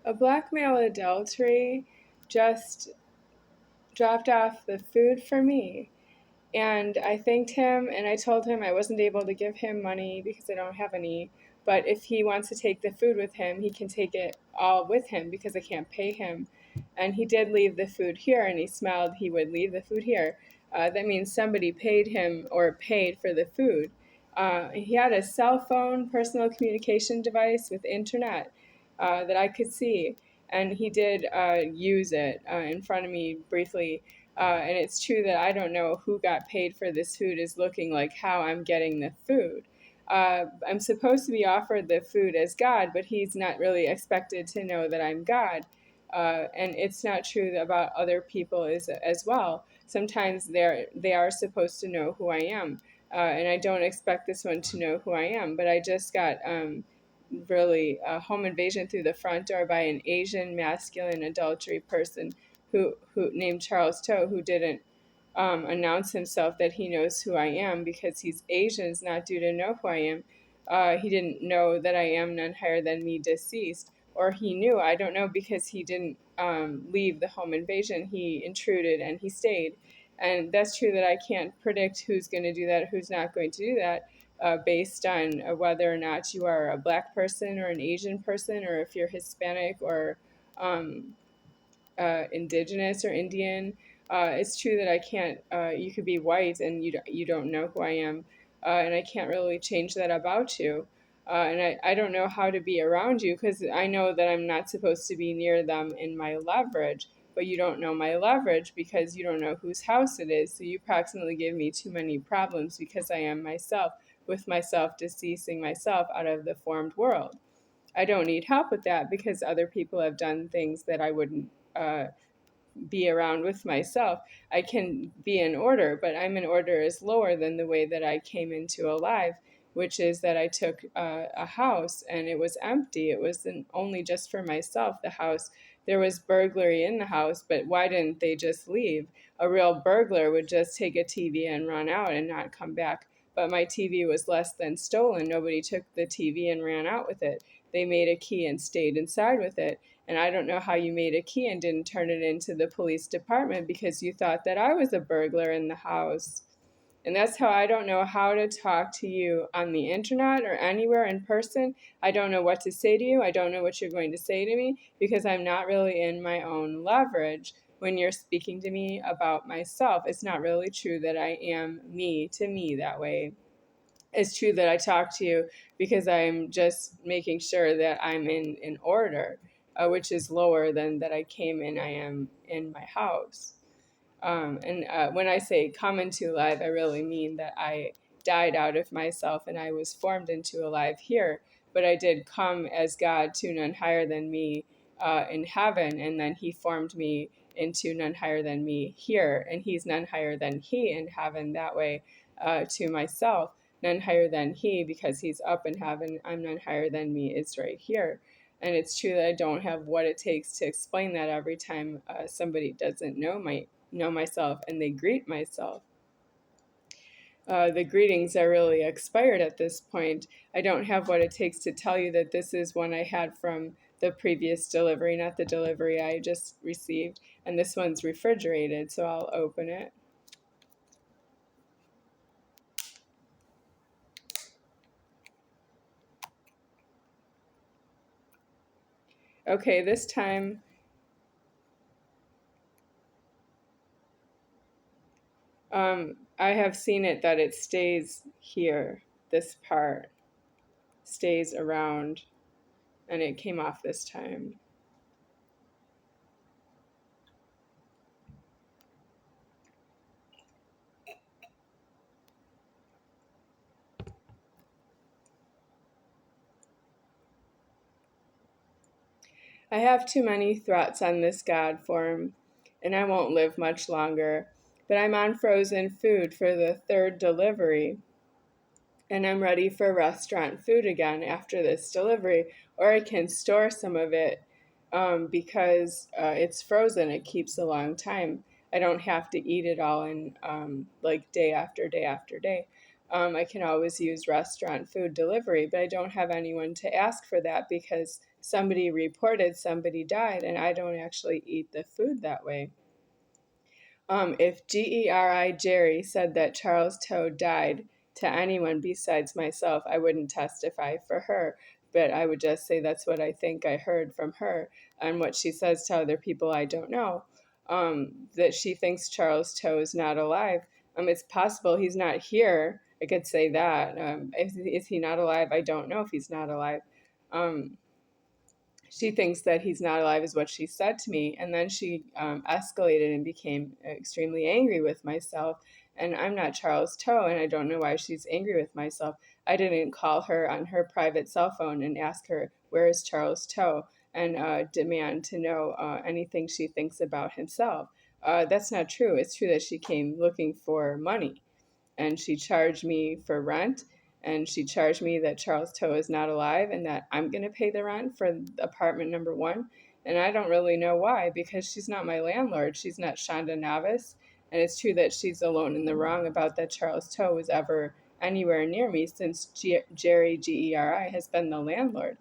A black male adultery just dropped off the food for me. And I thanked him and I told him I wasn't able to give him money because I don't have any. But if he wants to take the food with him, he can take it all with him because I can't pay him. And he did leave the food here, and he smiled he would leave the food here. That means somebody paid him or paid for the food. He had a cell phone, personal communication device with internet that I could see. And he did use it in front of me briefly. And it's true that I don't know who got paid for this food is looking like how I'm getting the food. I'm supposed to be offered the food as God, but he's not really expected to know that I'm God. And it's not true about other people as well. Sometimes they are supposed to know who I am. And I don't expect this one to know who I am, but I just got really a home invasion through the front door by an Asian masculine adultery person who named Charles Toe, who didn't announce himself that he knows who I am because he's Asian. It's not due to know who I am. He didn't know that I am none higher than me deceased, or he knew. I don't know because he didn't leave the home invasion. He intruded and he stayed. And that's true that I can't predict who's going to do that, who's not going to do that, based on whether or not you are a black person or an Asian person, or if you're Hispanic or indigenous or Indian. It's true that I can't, you could be white and you don't know who I am, and I can't really change that about you. And I don't know how to be around you because I know that I'm not supposed to be near them in my leverage, but you don't know my leverage because you don't know whose house it is. So you approximately give me too many problems because I am myself, with myself deceasing myself out of the formed world. I don't need help with that because other people have done things that I wouldn't be around with myself. I can be in order, but I'm in order is lower than the way that I came into alive, which is that I took a house and it was empty. It wasn't only just for myself, the house. There was burglary in the house, but why didn't they just leave? A real burglar would just take a TV and run out and not come back. But my TV was less than stolen. Nobody took the TV and ran out with it. They made a key and stayed inside with it. And I don't know how you made a key and didn't turn it into the police department because you thought that I was a burglar in the house. And that's how I don't know how to talk to you on the internet or anywhere in person. I don't know what to say to you. I don't know what you're going to say to me because I'm not really in my own leverage when you're speaking to me about myself. It's not really true that I am me to me that way. It's true that I talk to you because I'm just making sure that I'm in order, which is lower than that I came in, I am in my house. And when I say come into life, I really mean that I died out of myself and I was formed into a life here. But I did come as God to none higher than me in heaven, and then he formed me into none higher than me here. And he's none higher than he in heaven that way to myself. None higher than he because he's up in heaven. I'm none higher than me. It's right here. And it's true that I don't have what it takes to explain that every time somebody doesn't know myself and they greet myself. The greetings are really expired at this point. I don't have what it takes to tell you that this is one I had from the previous delivery, not the delivery I just received. And this one's refrigerated, so I'll open it. Okay, this time I have seen it that it stays here. This part stays around, and it came off this time. I have too many threats on this God form, and I won't live much longer. But I'm on frozen food for the third delivery, and I'm ready for restaurant food again after this delivery, or I can store some of it because it's frozen. It keeps a long time. I don't have to eat it all in like day after day after day. I can always use restaurant food delivery, but I don't have anyone to ask for that because somebody reported somebody died and I don't actually eat the food that way. If Geri Jerry said that Charles Toe died to anyone besides myself, I wouldn't testify for her, but I would just say that's what I think I heard from her and what she says to other people I don't know, that she thinks Charles Toe is not alive. It's possible he's not here. I could say that. Is he not alive? I don't know if he's not alive. She thinks that he's not alive is what she said to me, and then she escalated and became extremely angry with myself, and I'm not Charles Toe, and I don't know why she's angry with myself. I didn't call her on her private cell phone and ask her where is Charles Toe and demand to know anything she thinks about himself. That's not true. It's true that she came looking for money, and she charged me for rent, and she charged me that Charles Toe is not alive and that I'm going to pay the rent for apartment number 1. And I don't really know why, because she's not my landlord. She's not Shonda Navis. And it's true that she's alone in the wrong about that Charles Toe was ever anywhere near me since Jerry, Geri, has been the landlord.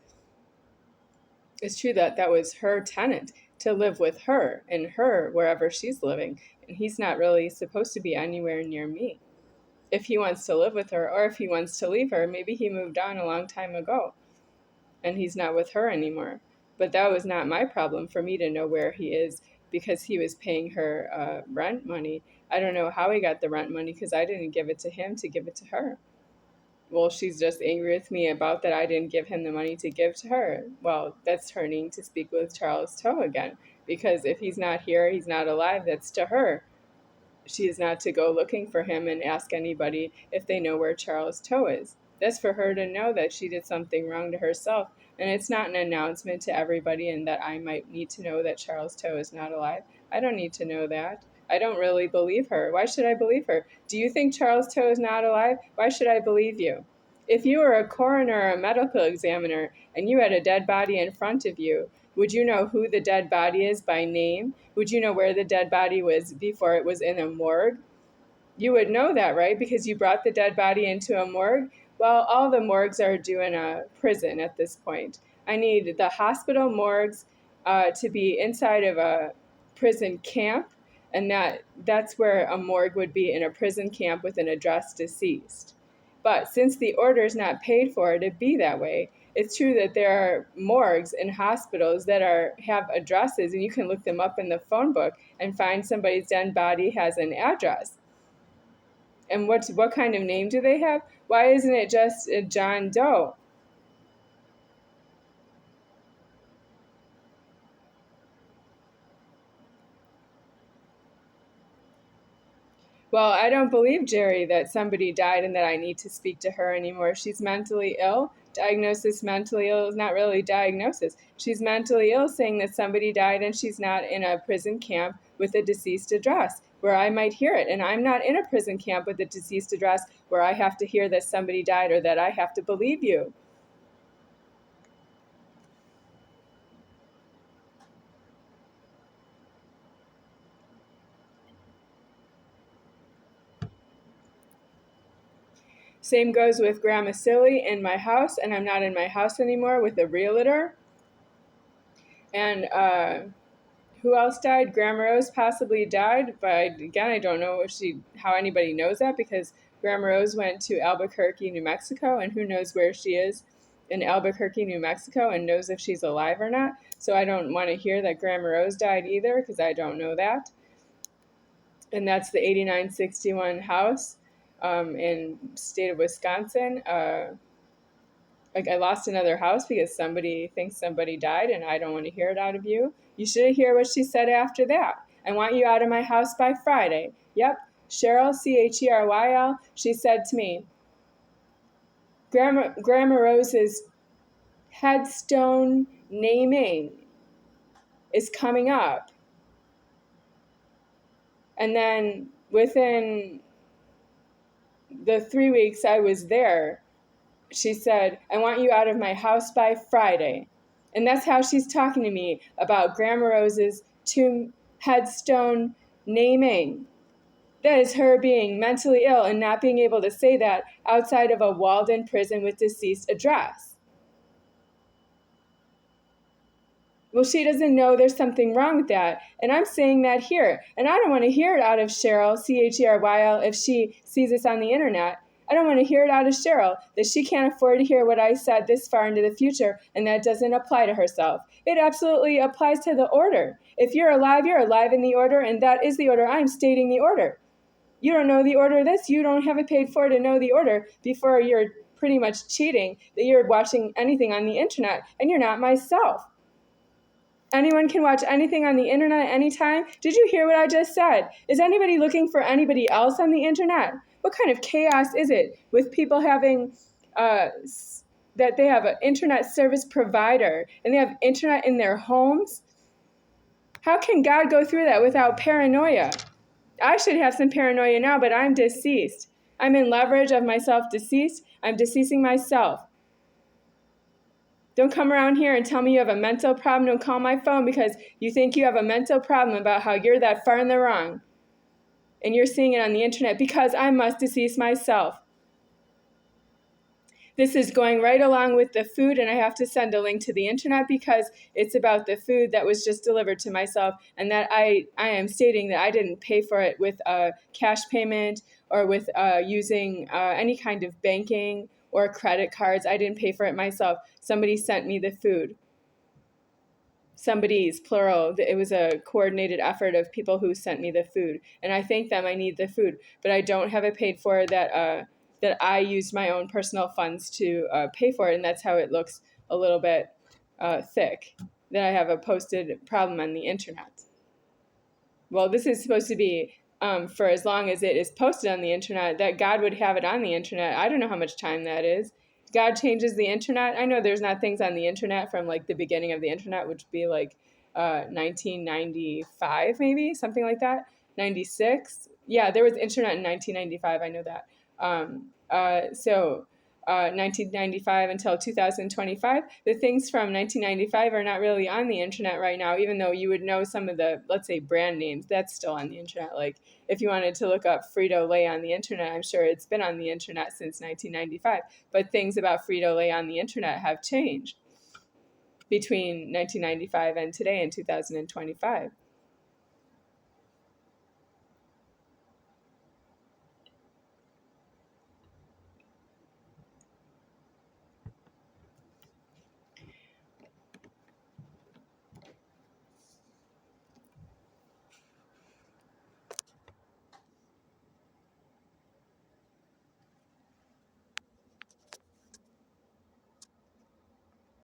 It's true that that was her tenant to live with her and her wherever she's living. And he's not really supposed to be anywhere near me. If he wants to live with her or if he wants to leave her, maybe he moved on a long time ago and he's not with her anymore. But that was not my problem for me to know where he is because he was paying her rent money. I don't know how he got the rent money because I didn't give it to him to give it to her. Well, she's just angry with me about that I didn't give him the money to give to her. Well, that's turning to speak with Charles Toe again, because if he's not here, he's not alive, that's to her. She is not to go looking for him and ask anybody if they know where Charles Toe is. That's for her to know that she did something wrong to herself. And it's not an announcement to everybody and that I might need to know that Charles Toe is not alive. I don't need to know that. I don't really believe her. Why should I believe her? Do you think Charles Toe is not alive? Why should I believe you? If you were a coroner or a medical examiner and you had a dead body in front of you, would you know who the dead body is by name? Would you know where the dead body was before it was in a morgue? You would know that, right? Because you brought the dead body into a morgue. Well, all the morgues are doing a prison at this point. I need the hospital morgues to be inside of a prison camp, and that's where a morgue would be, in a prison camp with an addressed deceased. But since the order is not paid for to be that way, it's true that there are morgues in hospitals that have addresses, and you can look them up in the phone book and find somebody's dead body has an address. And what kind of name do they have? Why isn't it just a John Doe? Well, I don't believe, Jerry, that somebody died and that I need to speak to her anymore. She's mentally ill. Diagnosis mentally ill is not really diagnosis. She's mentally ill saying that somebody died and she's not in a prison camp with a deceased address where I might hear it. And I'm not in a prison camp with a deceased address where I have to hear that somebody died or that I have to believe you. Same goes with Grandma Silly in my house, and I'm not in my house anymore with a realtor. And who else died? Grandma Rose possibly died, but again, I don't know how anybody knows that, because Grandma Rose went to Albuquerque, New Mexico, and who knows where she is in Albuquerque, New Mexico, and knows if she's alive or not. So I don't want to hear that Grandma Rose died either, because I don't know that. And that's the 8961 house in state of Wisconsin. Like, I lost another house because somebody thinks somebody died and I don't want to hear it out of you. You should hear what she said after that. I want you out of my house by Friday. Yep, Cheryl, Cheryl, she said to me, Grandma Rose's headstone naming is coming up. And then within the 3 weeks I was there, she said, I want you out of my house by Friday. And that's how she's talking to me about Grandma Rose's tomb headstone naming. That is her being mentally ill and not being able to say that outside of a walled-in prison with deceased address. Well, she doesn't know there's something wrong with that. And I'm saying that here. And I don't want to hear it out of Cheryl, Cheryl, if she sees this on the internet. I don't want to hear it out of Cheryl that she can't afford to hear what I said this far into the future, and that doesn't apply to herself. It absolutely applies to the order. If you're alive in the order, and that is the order. I'm stating the order. You don't know the order of this. You don't have it paid for to know the order before you're pretty much cheating that you're watching anything on the internet, and you're not myself. Anyone can watch anything on the internet anytime. Did you hear what I just said? Is anybody looking for anybody else on the internet? What kind of chaos is it with people having that they have an internet service provider and they have internet in their homes? How can God go through that without paranoia? I should have some paranoia now, but I'm deceased. I'm in leverage of myself deceased. I'm deceasing myself. Don't come around here and tell me you have a mental problem. Don't call my phone because you think you have a mental problem about how you're that far in the wrong. And you're seeing it on the internet because I must decease myself. This is going right along with the food, and I have to send a link to the internet because it's about the food that was just delivered to myself, and that I am stating that I didn't pay for it with a cash payment or with using any kind of banking or credit cards. I didn't pay for it myself. Somebody sent me the food. Somebody's, plural. It was a coordinated effort of people who sent me the food, and I thank them. I need the food, but I don't have it paid for. That I used my own personal funds to pay for it, and that's how it looks a little bit thick. That I have a posted problem on the internet. Well, this is supposed to be for as long as it is posted on the internet, that God would have it on the internet. I don't know how much time that is. God changes the internet. I know there's not things on the internet from like the beginning of the internet, which would be like 1995, maybe something like that. 96. Yeah, there was internet in 1995. I know that. 1995 until 2025. The things from 1995 are not really on the internet right now, even though you would know some of the, let's say, brand names. That's still on the internet. Like if you wanted to look up Frito-Lay on the internet, I'm sure it's been on the internet since 1995. But things about Frito-Lay on the internet have changed between 1995 and today in 2025.